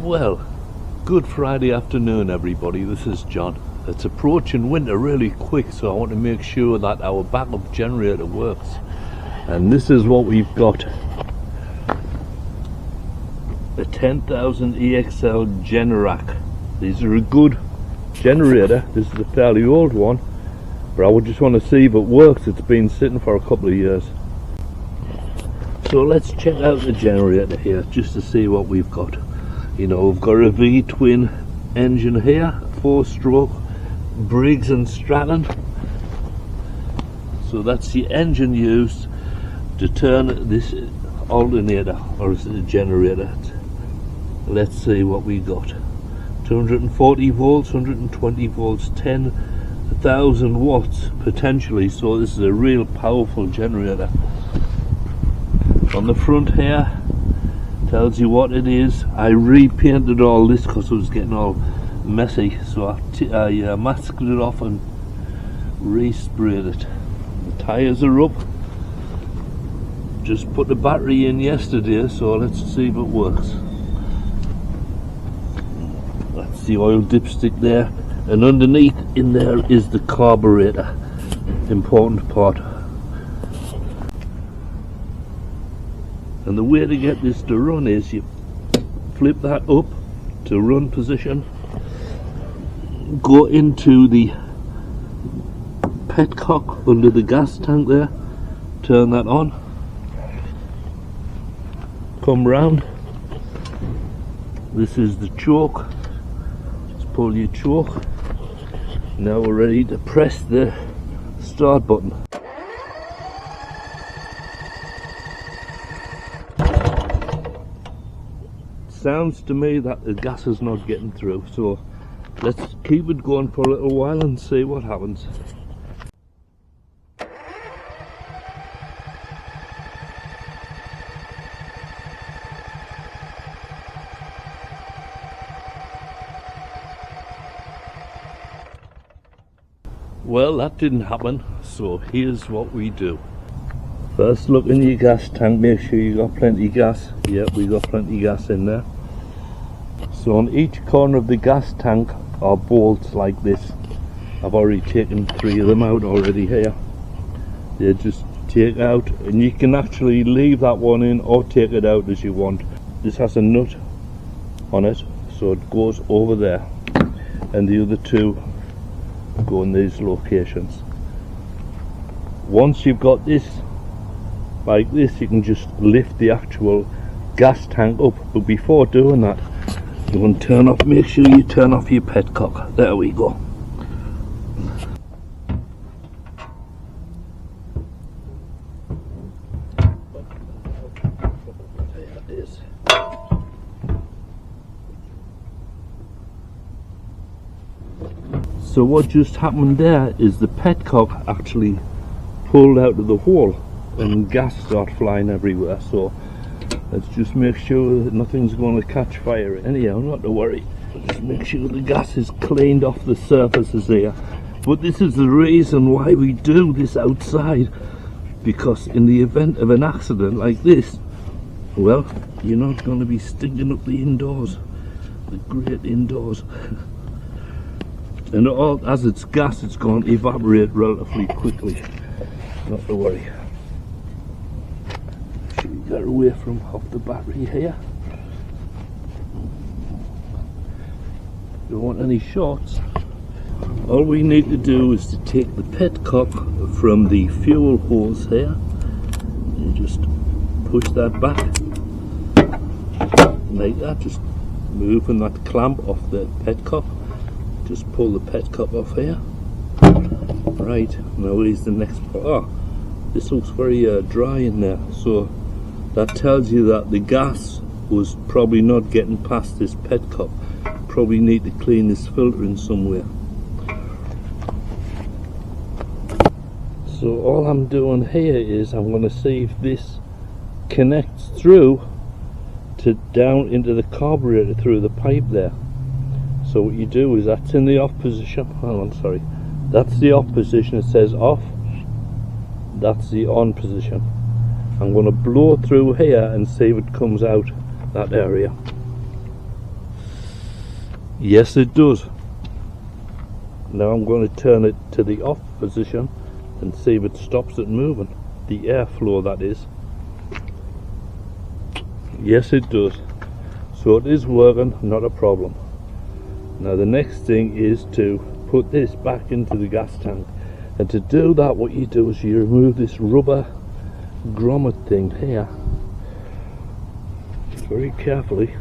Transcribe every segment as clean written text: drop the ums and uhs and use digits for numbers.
Well, good Friday afternoon everybody, this is John. It's approaching winter really quick, so I want to make sure that our backup generator works. And this is what we've got. A 10,000 EXL Generac. These are a good generator. This is a fairly old one, but I would just want to see if it works. It's been sitting for a couple of years. So let's check out the generator here just to see what we've got. You know, we've got a V-twin engine here, 4-stroke Briggs and Stratton. So that's the engine used to turn this alternator, or is it a generator? Let's see what we got. 240 volts, 120 volts, 10,000 watts potentially, so this is a real powerful generator. On the front here tells you what it is. I repainted all this because it was getting all messy, so I masked it off and resprayed it. The tyres are up. Just put the battery in yesterday, so let's see if it works. That's the oil dipstick there, and underneath in there is the carburetor, important part. And the way to get this to run is you flip that up to run position, go into the petcock under the gas tank there, turn that on, come round. This is the choke. Just pull your choke. Now we're ready to press the start button. Sounds to me that the gas is not getting through, so let's keep it going for a little while and see what happens. Well, that didn't happen, so here's what we do. First, look in your gas tank, make sure you got plenty of gas. Yep, we got plenty of gas in there. So on each corner of the gas tank are bolts like this. I've already taken 3 of them out already here. They just take out, and you can actually leave that one in or take it out as you want. This has a nut on it, so it goes over there, and the other 2 go in these locations. Once you've got this like this, you can just lift the actual gas tank up, but before doing that you want to turn off, make sure you turn off your petcock. There we go. There it is. So what just happened there is the petcock actually pulled out of the hole and gas started flying everywhere, so let's just make sure that nothing's going to catch fire. Anyhow, not to worry, just make sure the gas is cleaned off the surfaces here. But this is the reason why we do this outside, because in the event of an accident like this, well, you're not going to be stinking up the indoors, the great indoors. And all, as it's gas, it's going to evaporate relatively quickly, not to worry. Get away from off the battery here. Don't want any shorts. All we need to do is to take the petcock from the fuel hose here and just push that back like that, just moving that clamp off the petcock. Just pull the petcock off here. Right, now here's the next part. Oh, this looks very dry in there, so that tells you that the gas was probably not getting past this petcock. Probably need to clean this filter in somewhere. So all I'm doing here is I'm going to see if this connects through to down into the carburetor through the pipe there. So what you do is, that's in the off position. Hang on, sorry. That's the off position. It says off. That's the on position. I'm going to blow through here and see if it comes out that area. Yes, it does. Now I'm going to turn it to the off position and see if it stops it moving. The airflow, that is. Yes, it does. So it is working, not a problem. Now the next thing is to put this back into the gas tank. And to do that, what you do is you remove this rubber grommet thing here. Very carefully.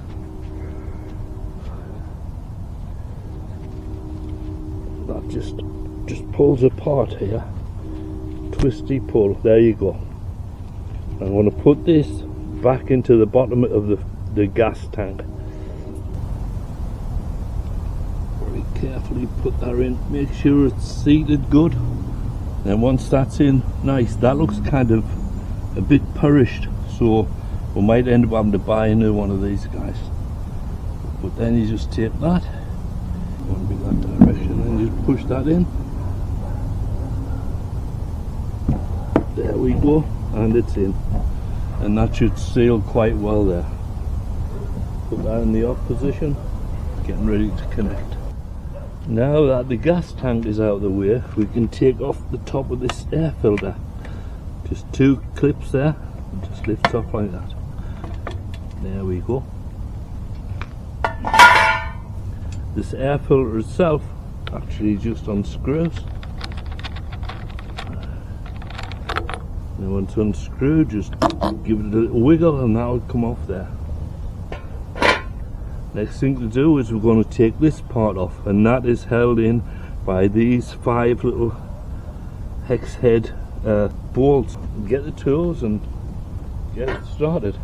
That just pulls apart here. Twisty pull. There you go. I'm going to put this back into the bottom of the gas tank. Very carefully put that in. Make sure it's seated good. And once that's in, nice. That looks kind of a bit perished, so we might end up having to buy a new one of these guys. But then you just take that, want to be that direction, and just push that in. There we go, and it's in. And that should seal quite well there. Put that in the off position, getting ready to connect. Now that the gas tank is out of the way, we can take off the top of this air filter. Just 2 clips there, and just lifts off like that. There we go. This air filter itself actually just unscrews. And once unscrewed, just give it a little wiggle and that will come off there. Next thing to do is we're going to take this part off, and that is held in by these 5 little hex head bolts. Get the tools and get it started.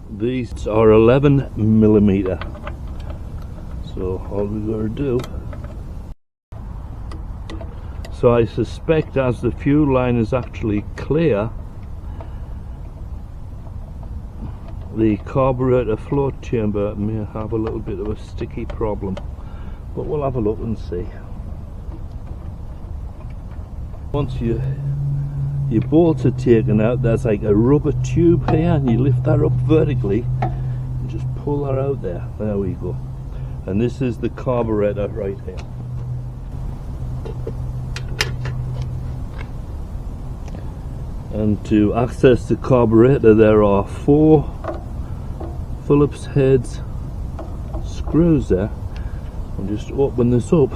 These are 11mm, so all we got to do. So I suspect as the fuel line is actually clear, the carburetor float chamber may have a little bit of a sticky problem, but we'll have a look and see. Once your bolts are taken out, there's like a rubber tube here, and you lift that up vertically and just pull that out there. There we go. And this is the carburetor right here. And to access the carburetor, there are 4 Phillips heads screws there. I'll just open this up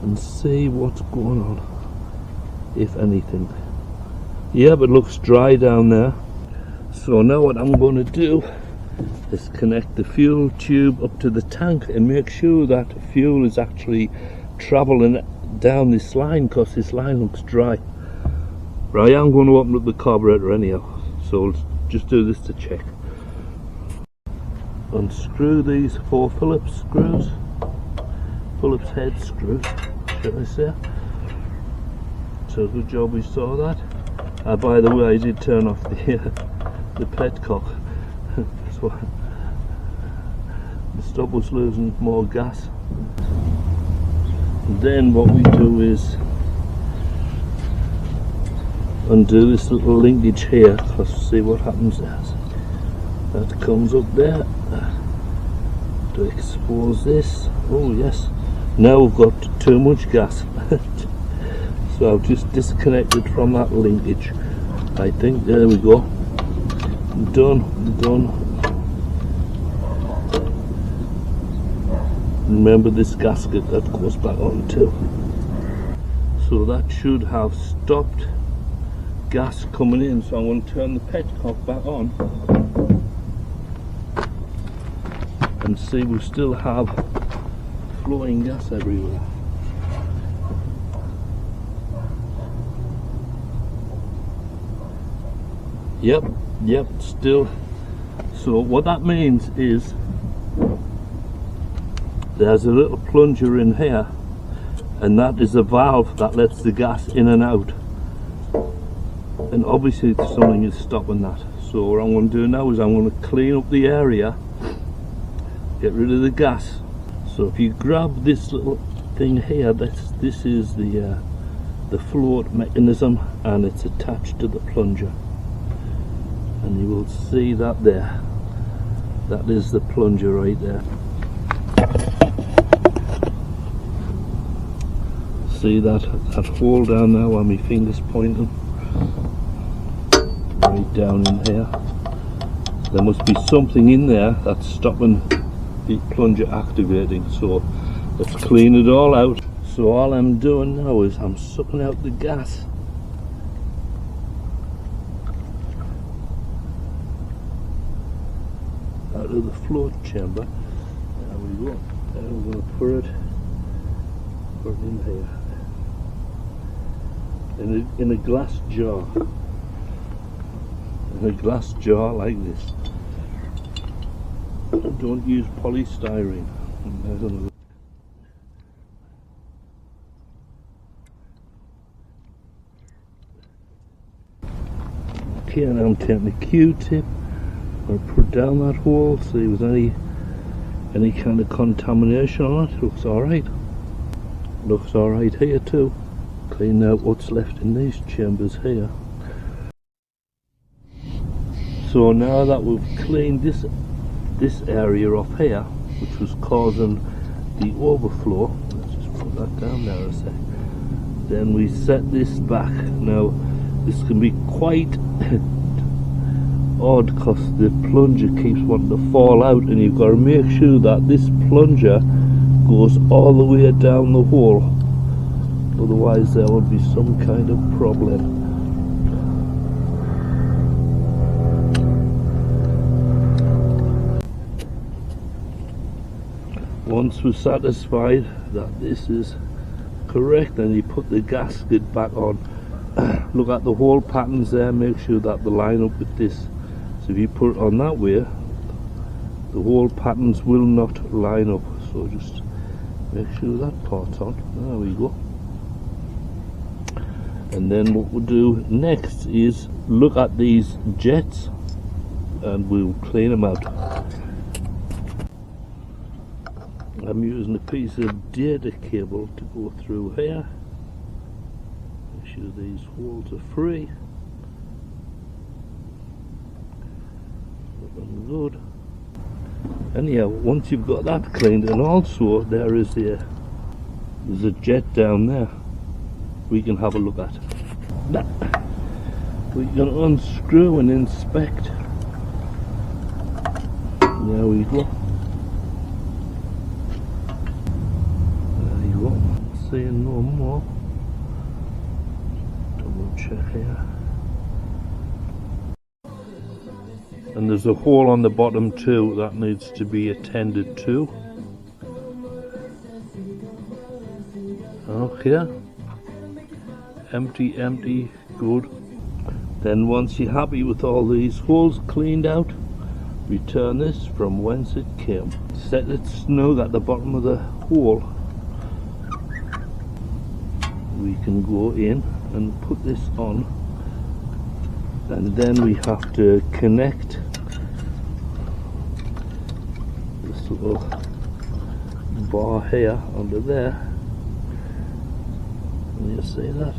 and see what's going on, if anything. Yep, it looks dry down there. So now what I'm going to do is connect the fuel tube up to the tank and make sure that fuel is actually travelling down this line, because this line looks dry. But I am going to open up the carburetor anyhow, so let's just do this to check. Unscrew these 4 Phillips screws, Phillips head screws, should I say. So good job we saw that. By the way, I did turn off the petcock. So the stop was losing more gas. And then what we do is undo this little linkage here. Let's see what happens there. That comes up there to expose this. Oh yes, now we've got too much gas. So I've just disconnected from that linkage, I think. There we go. Done. Remember this gasket that goes back on too. So that should have stopped gas coming in. So I'm going to turn the petcock back on and see we still have flowing gas everywhere. Yep, still. So what that means is there's a little plunger in here, and that is a valve that lets the gas in and out, and obviously something is stopping that. So what I'm going to do now is I'm going to clean up the area, get rid of the gas. So if you grab this little thing here, this is the float mechanism, and it's attached to the plunger, and you will see that there. That is the plunger right there. See that hole down there where my finger's pointing? Right down in here. There must be something in there that's stopping the plunger activating. So let's clean it all out. So all I'm doing now is I'm sucking out the gas. Out of the float chamber. There we go. Then we're going to put it in here. In a glass jar. In a glass jar like this. Don't use polystyrene. Okay, now I'm taking a Q-tip. I'll put down that hole, see if there's any kind of contamination on it. Looks alright. Looks alright here too. Clean out what's left in these chambers here. So now that we've cleaned this area off here, which was causing the overflow, let's just put that down there a sec. Then we set this back. Now this can be quite odd because the plunger keeps wanting to fall out, and you've got to make sure that this plunger goes all the way down the hole, otherwise there will be some kind of problem. Once we're satisfied that this is correct, then you put the gasket back on. Look at the hole patterns there, make sure that they line up with this. So if you put it on that way, the hole patterns will not line up. So just make sure that part's on. There we go. And then what we'll do next is look at these jets and we'll clean them out. I'm using a piece of data cable to go through here. Make sure these holes are free. Looking good. Anyhow, once you've got that cleaned, and also there's a jet down there we can have a look at. Now, we can unscrew and inspect. There we go. Seeing no more. Double check here. And there's a hole on the bottom too that needs to be attended to. Okay. Empty, good. Then once you're happy with all these holes cleaned out, return this from whence it came. Set it snug at the bottom of the hole. We can go in and put this on, and then we have to connect this little bar here under there. Can you see that?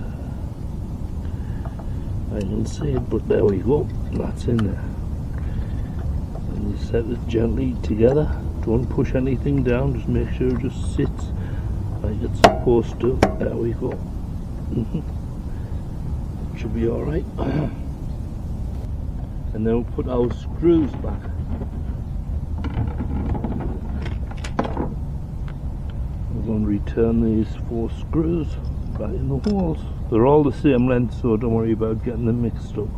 I can see it, but there we go, that's in there. And you set it gently together, don't push anything down, just make sure it just sits like it's supposed to. There we go. Should be alright. And then we'll put our screws back. We're going to return these 4 screws back in the holes. They're all the same length, so don't worry about getting them mixed up.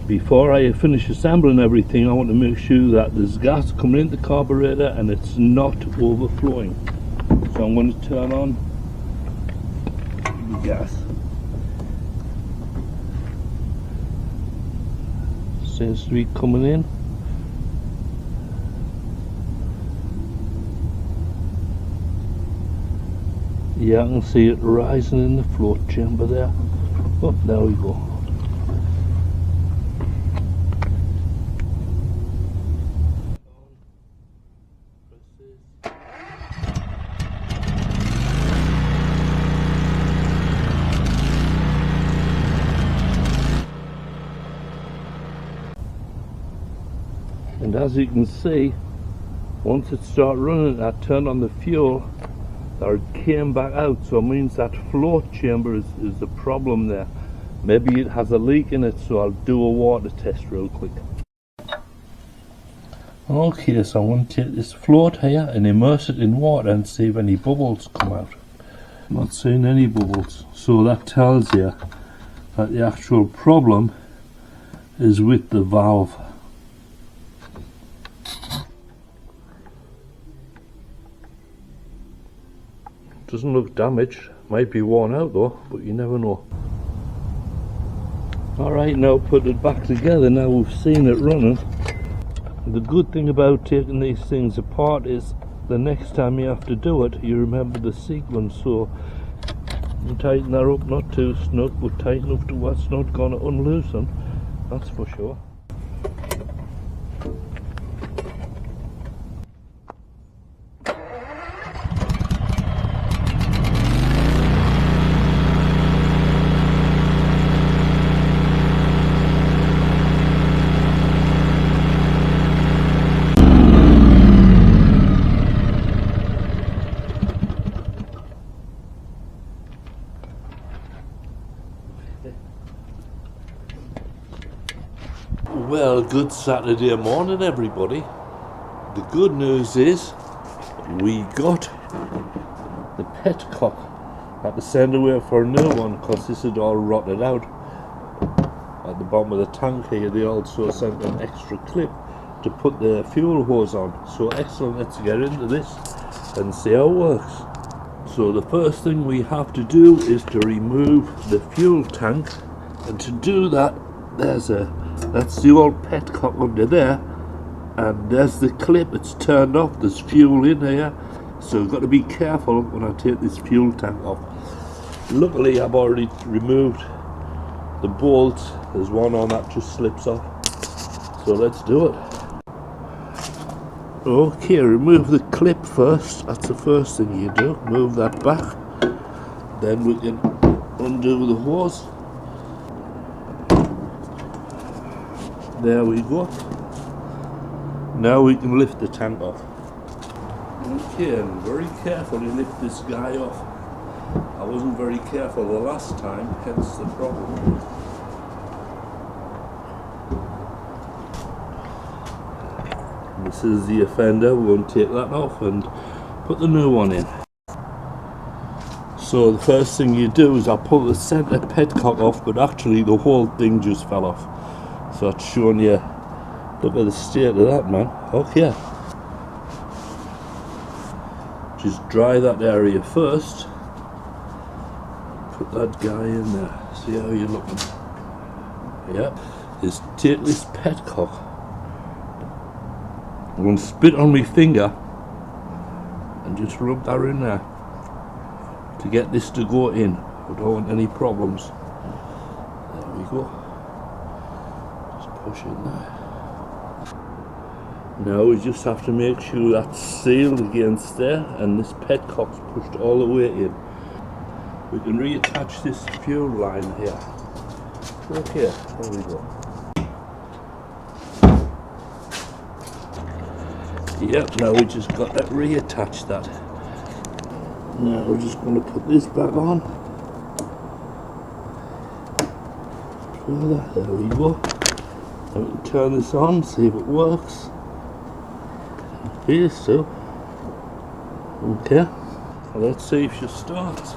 Before I finish assembling everything, I want to make sure that there's gas coming into the carburetor and it's not overflowing. So I'm going to turn on the gas. Seems to be coming in. Yeah, I can see it rising in the float chamber there. Oh, there we go. as you can see, once it started running, I turned on the fuel, it came back out, so it means that float chamber is the problem there. Maybe it has a leak in it, so I'll do a water test real quick. Okay, so I'm going to take this float here and immerse it in water and see if any bubbles come out. I'm not seeing any bubbles, so that tells you that the actual problem is with the valve. Doesn't look damaged, might be worn out though, but you never know. Alright, now put it back together. Now we've seen it running. The good thing about taking these things apart is the next time you have to do it, you remember the sequence, so you tighten that up, not too snug, but tight enough to where it's not going to unloosen, that's for sure. Well, good Saturday morning everybody. The good news is we got the petcock. Had to send away for a new one because this had all rotted out. At the bottom of the tank here they also sent an extra clip to put the fuel hose on. So excellent, let's get into this and see how it works. So the first thing we have to do is to remove the fuel tank, and to do that that's the old petcock under there, and there's the clip, it's turned off, there's fuel in here, so I've got to be careful when I take this fuel tank off. Luckily I've already removed the bolts, there's one on that just slips off, so let's do it. Okay, remove the clip first, that's the first thing you do, move that back, then we can undo the hose. There we go. Now we can lift the tank off. Okay, and very carefully lift this guy off. I wasn't very careful the last time, hence the problem. This is the offender, we're going to take that off and put the new one in. So the first thing you do is I pull the centre petcock off, but actually the whole thing just fell off. So it's showing you, look at the state of that, man. Okay. Just dry that area first. Put that guy in there. See how you're looking. Yeah. Just take this petcock. I'm going to spit on my finger and just rub that in there to get this to go in. I don't want any problems. There we go. Push in there. Now we just have to make sure that's sealed against there and this petcock's pushed all the way in. We can reattach this fuel line here. Okay, there we go. Yep, now we just got to reattach that. Now we're just going to put this back on. There we go. And we can turn this on, see if it works. It appears to. Okay. Well, let's see if she starts.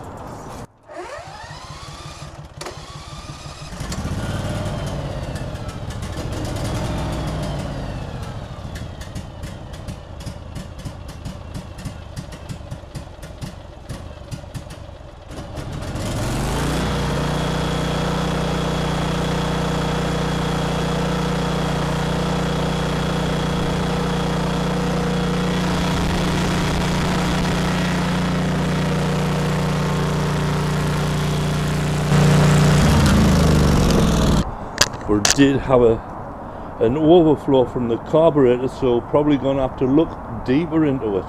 We did have an overflow from the carburetor, so probably going to have to look deeper into it.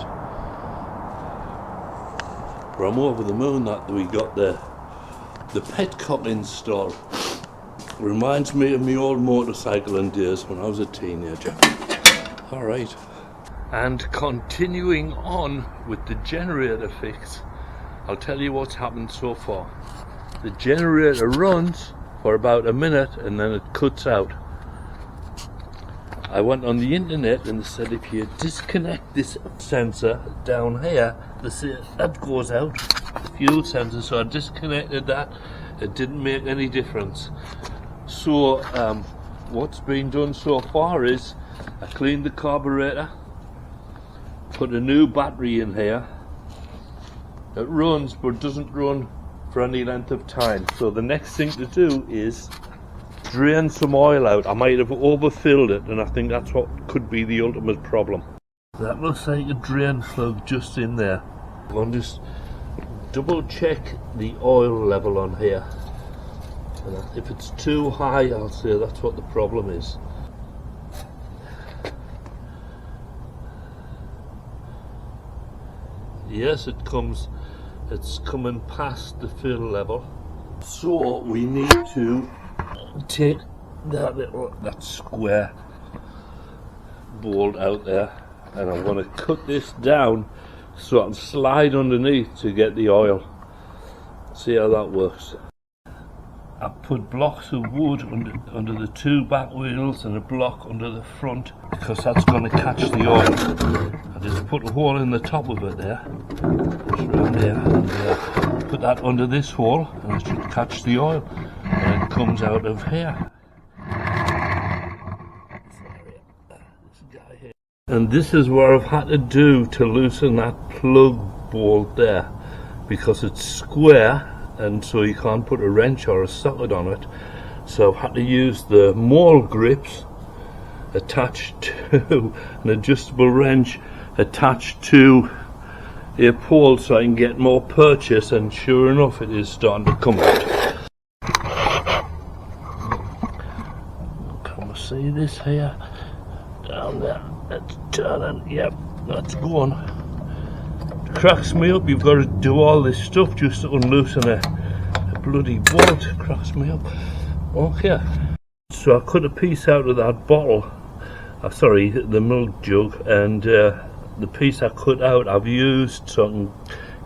But I'm over the moon that we got the petcock installed. Reminds me of my old motorcycling days when I was a teenager. Alright, and continuing on with the generator fix, I'll tell you what's happened so far. The generator runs for about a minute and then it cuts out. I went on the internet and they said if you disconnect this sensor down here, that goes out, the fuel sensor, so I disconnected that. It didn't make any difference. So what's been done so far is I cleaned the carburetor, put a new battery in here. It runs but doesn't run for any length of time. So the next thing to do is drain some oil out. I might have overfilled it and I think that's what could be the ultimate problem. That looks like a drain plug just in there. I'll just double check the oil level on here. And if it's too high, I'll say that's what the problem is. Yes, it's coming past the fill level. So we need to take that square bolt out there, and I'm going to cut this down so I can slide underneath to get the oil. See how that works. I put blocks of wood under the two back wheels and a block under the front because that's going to catch the oil. I just put a hole in the top of it there, just around there, and put that under this hole and it should catch the oil and it comes out of here. And this is what I've had to do to loosen that plug bolt there, because it's square and so you can't put a wrench or a socket on it. So I've had to use the mole grips attached to an adjustable wrench attached to a pole so I can get more purchase, and sure enough it is starting to come out. Can we see this here? Down there. Let's turn it. Yep, that's going. It cracks me up. You've got to do all this stuff just to unloosen a bloody bolt. It cracks me up. Okay. So I cut a piece out of that bottle. Sorry, the milk jug, and the piece I cut out I've used so I can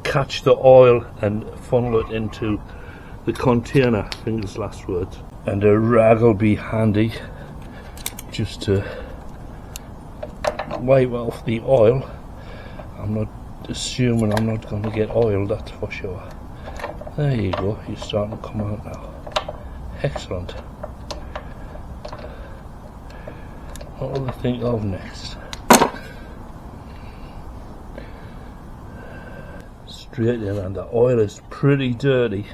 catch the oil and funnel it into the container. Fingers last words. And a rag will be handy just to wipe off the oil. I'm not assuming I'm not going to get oil, that's for sure. There you go, you're starting to come out now. Excellent. What will I think of next? Straight in, and the oil is pretty dirty.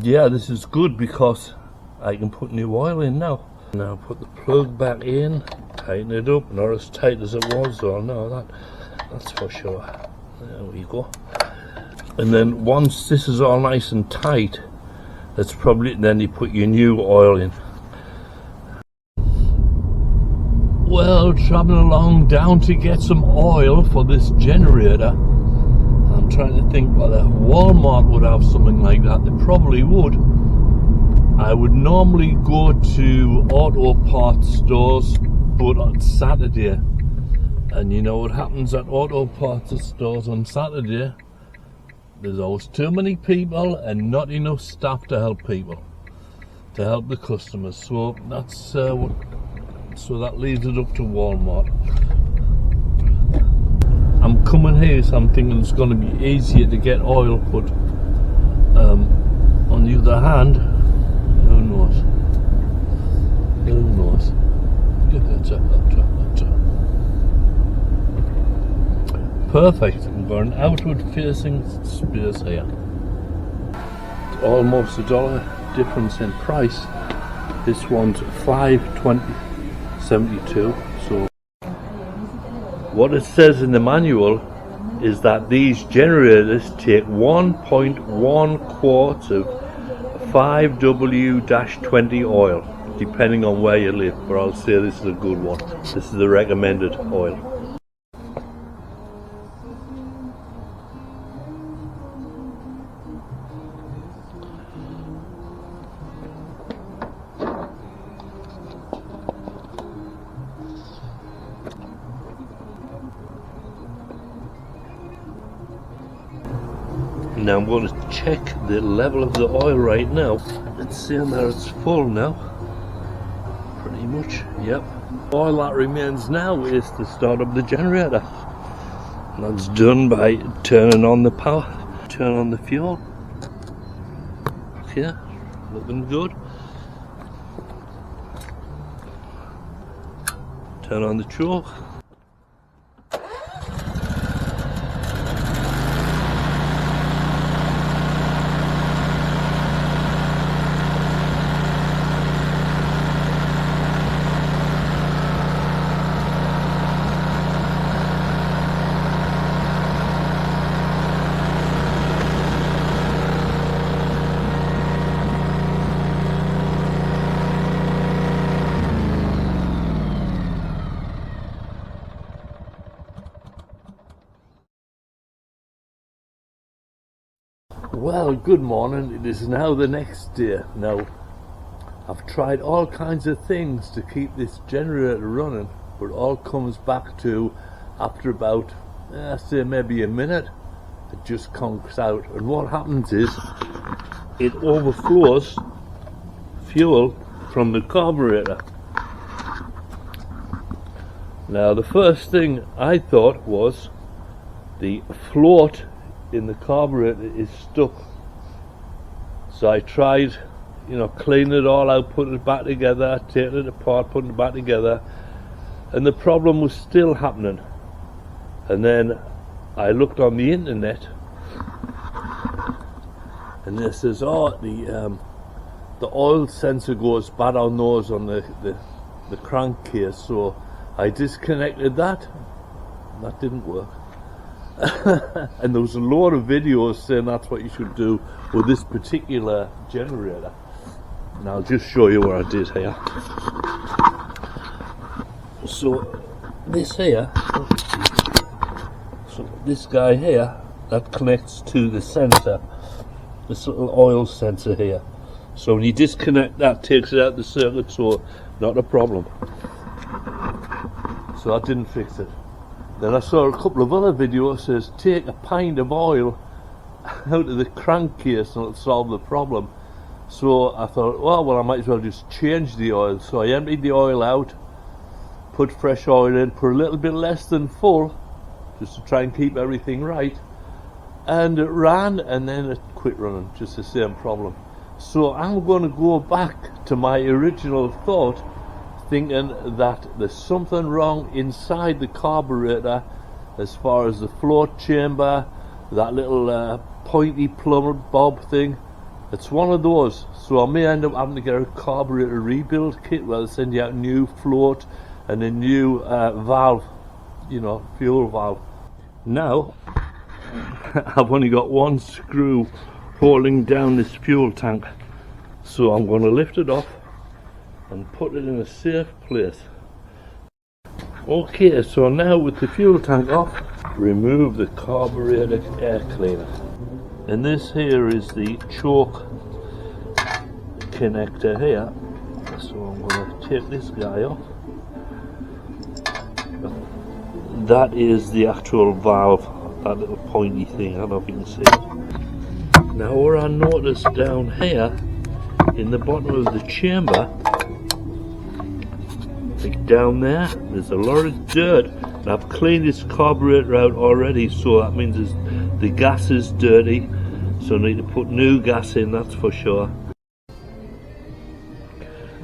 Yeah, this is good because I can put new oil in now. Now put the plug back in, tighten it up, not as tight as it was though, no, that's for sure. There we go. And then once this is all nice and tight, that's probably, then you put your new oil in. Well, travelling along down to get some oil for this generator. I'm trying to think whether Walmart would have something like that. They probably would. I would normally go to auto parts stores, but on Saturday. And you know what happens at auto parts stores on Saturday? There's always too many people and not enough staff to help people, to help the customers. So that's so that leaves it up to Walmart. I'm coming here, so I'm thinking it's going to be easier to get oil, but on the other hand, who knows? Who knows? Perfect. We've got an outward facing space here. It's almost $1 difference in price. This one's $5.20.72. So what it says in the manual is that these generators take 1.1 quarts of 5W-20 oil, depending on where you live, but I'll say this is a good one. This is the recommended oil. Now I'm going to check the level of the oil right now. It's saying that it's full now. Pretty much, yep. All that remains now is to start up the generator. And that's done by turning on the power, turn on the fuel. Okay, looking good. Turn on the choke. Well, good morning. It is now the next day. Now, I've tried all kinds of things to keep this generator running, but it all comes back to, after about, say maybe a minute, it just conks out. And what happens is, it overflows fuel from the carburetor. Now, the first thing I thought was the float in the carburetor is stuck. So I tried, cleaning it all out, putting it back together, taking it apart, putting it back together, and the problem was still happening. And then I looked on the internet, and it says, oh, the oil sensor goes bad on those on the crankcase. So I disconnected that. That didn't work. And there was a lot of videos saying that's what you should do with this particular generator. And I'll just show you what I did here. So this here, so this guy here, that connects to the sensor, this little oil sensor here. So when you disconnect that, takes it out of the circuit, so not a problem. So that didn't fix it. Then I saw a couple of other videos says take a pint of oil out of the crankcase and it'll solve the problem. So I thought, well, I might as well just change the oil. So I emptied the oil out, put fresh oil in, put a little bit less than full, just to try and keep everything right. And it ran, and then it quit running, just the same problem. So I'm going to go back to my original thought, thinking that there's something wrong inside the carburetor as far as the float chamber, that little pointy plumber bob thing. It's one of those. So I may end up having to get a carburetor rebuild kit where they send you out a new float and a new valve, fuel valve. Now I've only got one screw holding down this fuel tank, so I'm going to lift it off and put it in a safe place. Okay, so now with the fuel tank off, remove the carburetor air cleaner. And this here is the choke connector here. So I'm going to take this guy off. That is the actual valve, that little pointy thing, I don't know if you can see it. Now what I noticed down here, in the bottom of the chamber, like down there's a lot of dirt. And I've cleaned this carburetor out already, so that means the gas is dirty, so I need to put new gas in, that's for sure.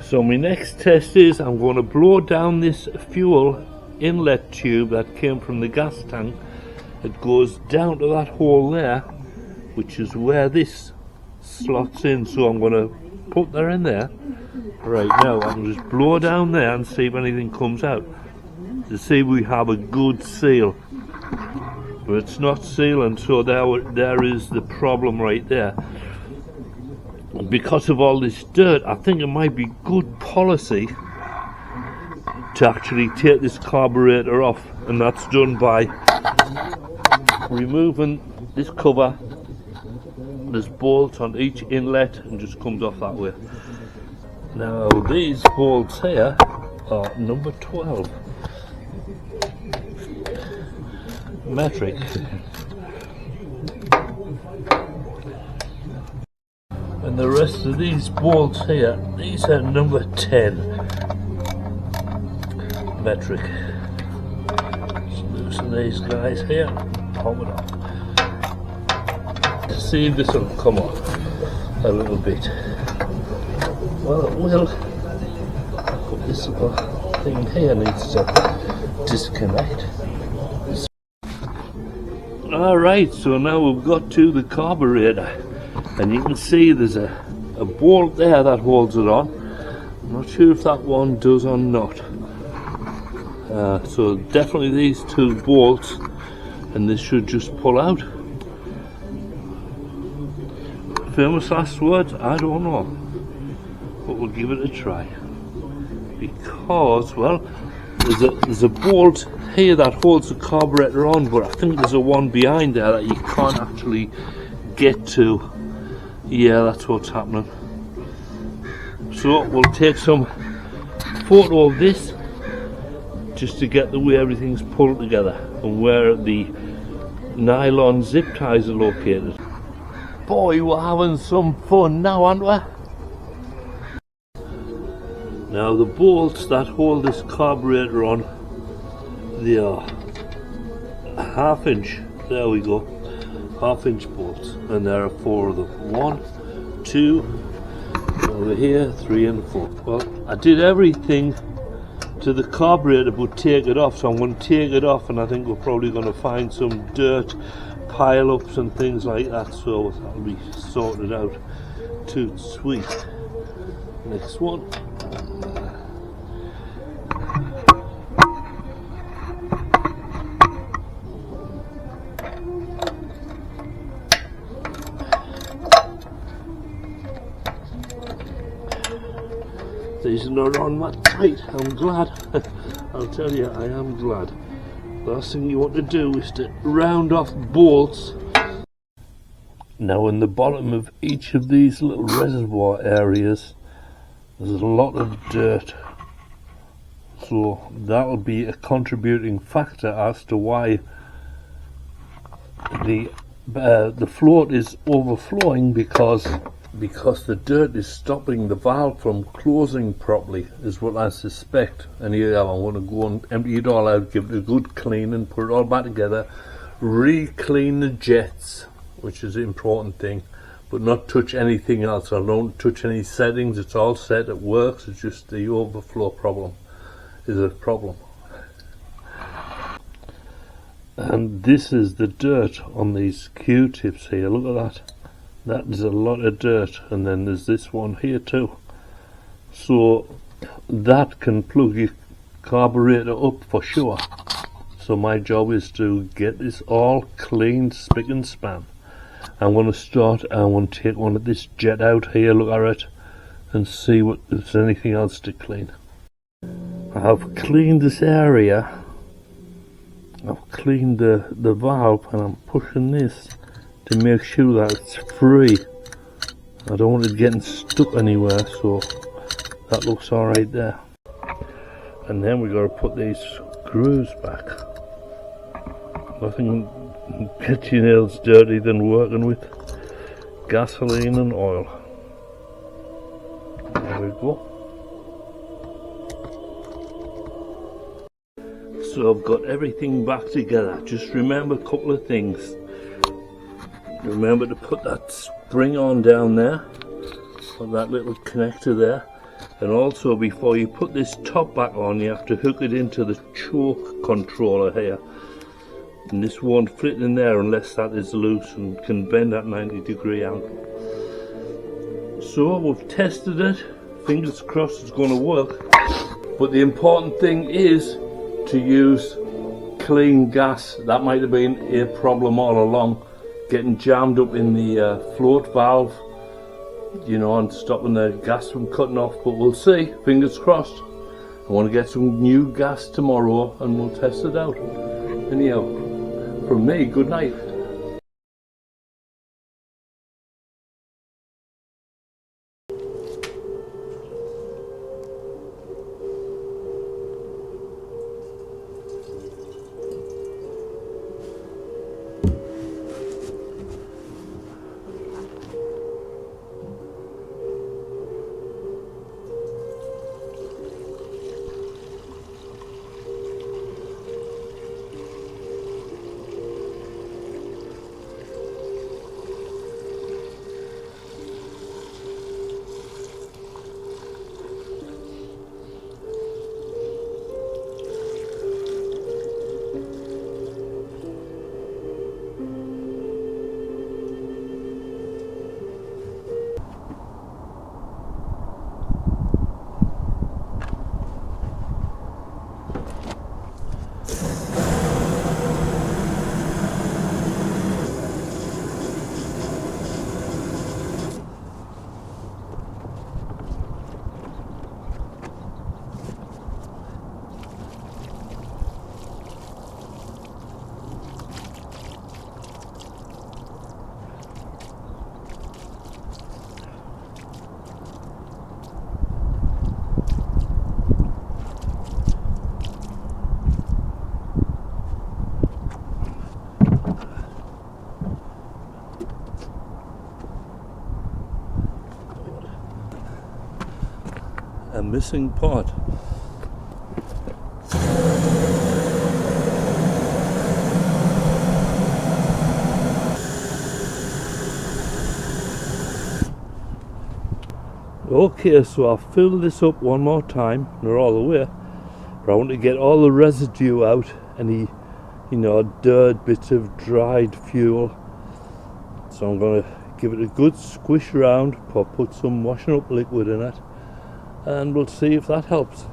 So my next test is I'm going to blow down this fuel inlet tube that came from the gas tank. It goes down to that hole there, which is where this slots in, so I'm going to put that in there. Right, now I can just blow down there and see if anything comes out, to see if we have a good seal. But it's not sealing, so there is the problem right there. And because of all this dirt, I think it might be good policy to actually take this carburetor off, and that's done by removing this cover. There's bolts on each inlet and just comes off that way. Now these bolts here are number 12 metric. And the rest of these bolts here, these are number 10 metric. Just loosen these guys here, pop it off. See if this will come off a little bit. Well, it will. But this little thing here needs to disconnect. Alright, so now we've got to the carburetor, and you can see there's a bolt there that holds it on. I'm not sure if that one does or not. So definitely these two bolts, and this should just pull out. Famous last words? I don't know, but we'll give it a try. Because, well, there's a bolt here that holds the carburetor on, but I think there's a one behind there that you can't actually get to. Yeah, that's what's happening. So we'll take some photo of this just to get the way everything's pulled together and where the nylon zip ties are located. Boy, we're having some fun now, aren't we? Now the bolts that hold this carburetor on, they are a ½ inch. There we go, ½ inch bolts, and there are 4 of them. 1, 2, over here, 3 and 4. Well, I did everything to the carburetor but take it off, so I'm going to take it off, and I think we're probably going to find some dirt pile-ups and things like that, so that'll be sorted out. Too sweet. Next one. These are not on that tight. I'm glad. I'll tell you, I am glad. Last thing you want to do is to round off bolts. Now in the bottom of each of these little reservoir areas there's a lot of dirt, so that'll be a contributing factor as to why the float is overflowing, because the dirt is stopping the valve from closing properly, is what I suspect. And here I'm going to go and empty it all out, give it a good clean and put it all back together, re-clean the jets, which is the important thing, but not touch anything else. I don't touch any settings, it's all set, it works. It's just the overflow problem is a problem. And this is the dirt on these Q-tips here, look at that. That is a lot of dirt, and then there's this one here too. So that can plug your carburetor up for sure. So my job is to get this all cleaned, spick and span. I'm going to start, I want to take one of this jet out here, look at it, and see if there's anything else to clean. I've cleaned this area, I've cleaned the valve, and I'm pushing this to make sure that it's free. I don't want it getting stuck anywhere, so that looks alright there. And then we got to put these screws back. Nothing gets your nails dirty than working with gasoline and oil. There we go. So I've got everything back together. Just remember a couple of things. Remember to put that spring on down there, put that little connector there, and also before you put this top back on you have to hook it into the choke controller here, and this won't fit in there unless that is loose and can bend at 90-degree angle. So we've tested it, fingers crossed it's going to work, but the important thing is to use clean gas. That might have been a problem all along, getting jammed up in the float valve, you know, and stopping the gas from cutting off. But we'll see, fingers crossed. I want to get some new gas tomorrow and we'll test it out. Anyhow, from me, good night. a missing part. Okay, so I'll fill this up one more time, not all the way, but I want to get all the residue out, any, dirt, bits of dried fuel. So I'm going to give it a good squish around, put some washing up liquid in it, and we'll see if that helps.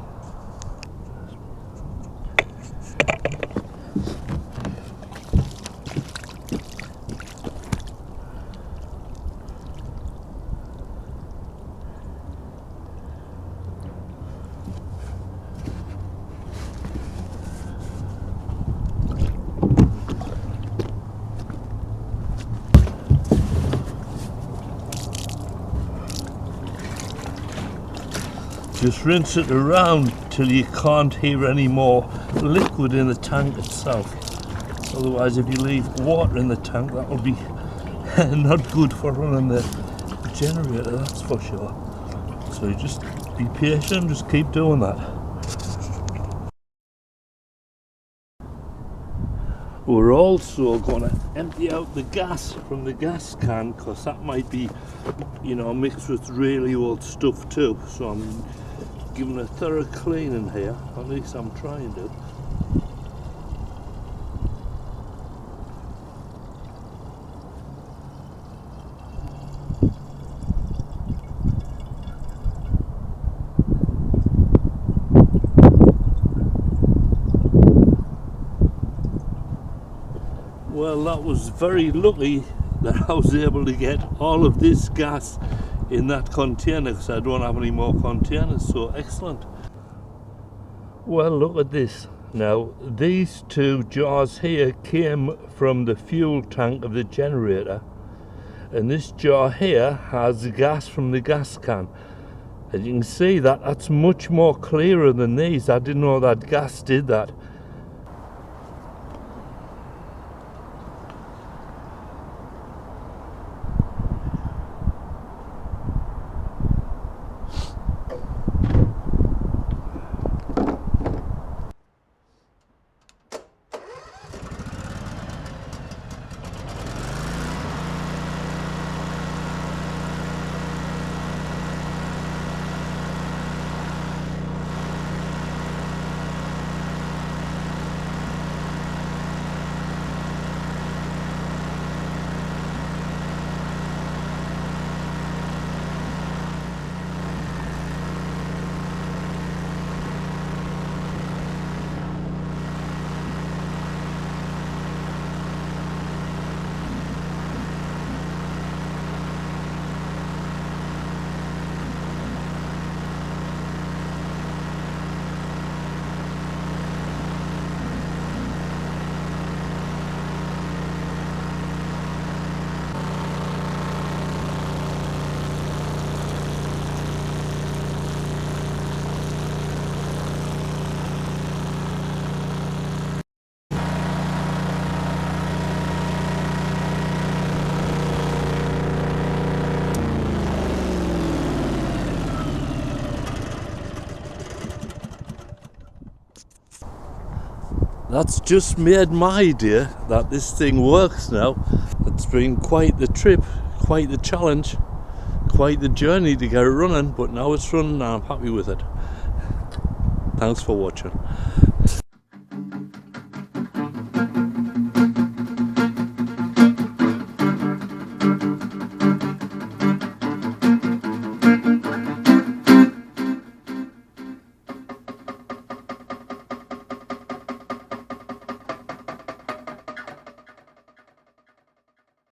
Just rinse it around till you can't hear any more liquid in the tank itself. Otherwise, if you leave water in the tank, that will be not good for running the generator, that's for sure. So you just be patient, just keep doing that. We're also going to empty out the gas from the gas can, because that might be, mixed with really old stuff too. So I'm giving a thorough clean in here, at least I'm trying to. Well, that was very lucky that I was able to get all of this gas in that container, because I don't have any more containers, so excellent. Well, look at this. Now, these two jars here came from the fuel tank of the generator, and this jar here has the gas from the gas can. As you can see, that's much more clearer than these. I didn't know that gas did that. That's just made my day that this thing works now. It's been quite the trip, quite the challenge, quite the journey to get it running, but now it's running and I'm happy with it. Thanks for watching.